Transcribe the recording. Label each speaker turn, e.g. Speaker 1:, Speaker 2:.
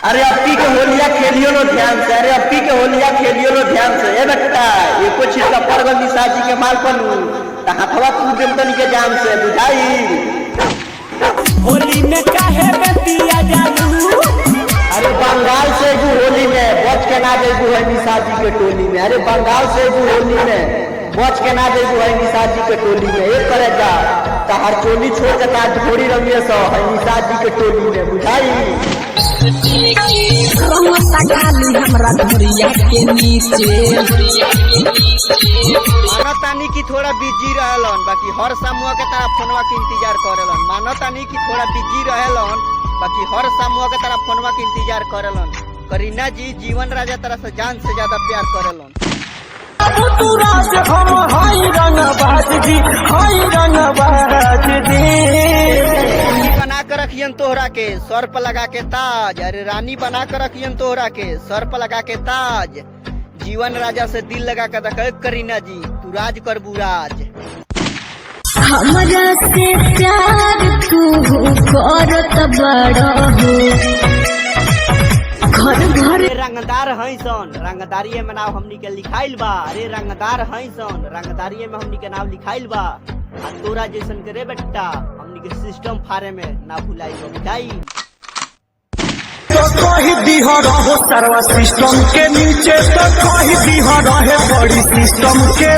Speaker 1: अरे अप्पी के होलिया खेलियो लो ध्यान से, अरे अप्पी के होलिया खेलियो लो ध्यान से। ए बेटा ये कुछ छिटका पड़ गल निशा जी के माल पर हथवा तू देवतन के जान से बुझाई।
Speaker 2: होली में काहे बतिया जानू।
Speaker 1: अरे बंगाल से एगो होली में बच के ना जेबू है निशा जी के टोली में। अरे बंगाल से एगो होली में बच के ना जेबू है निशा जी के टोली में। एक करे जा हर चोली छोड़ के ढोरी रंगिए सो है निशा जी के टोली में बुझाई।
Speaker 2: हमरा धरिया के नीचे
Speaker 1: मानतानी की थोड़ा बिजी रहलन, बाकी हर समूह के तरफ फोनवा के इंतजार करेलन। मानतानी की थोड़ा बिजी रहलन, बाकी हर समूह के तरफ फोनवा के इंतजार करेलन। करीना जी जीवन राजा तरह से जान से ज्यादा प्यार करेलन।
Speaker 2: तू राज हम हाई रंगबाज जी, हाई रंगबाज जी।
Speaker 1: बना कर रखियन तोहरा के सर पर लगा के ताज। अरे रानी बना कर रखियन तोहरा के सर पर लगा के ताज। जीवन राजा से दिल लगा कर रख करीना जी, तू राज कर बुराज।
Speaker 3: हमरा से प्यार तू करत बड़ा हो घर घर।
Speaker 1: रंगदार है सन रंगदारी में नाव हमनी के लिखाइल बा। अरे रंगदार है सन रंगदारी में हमनी के नाव लिखाइल बा। आ तोरा जैसन करे बेटा हमनी के सिस्टम फारे में ना भुलाई बुझाई।
Speaker 2: तो कही दिहा रहो सर्वा सिस्टम के नीचे, तो कही दिहा रहे बड़ी सिस्टम के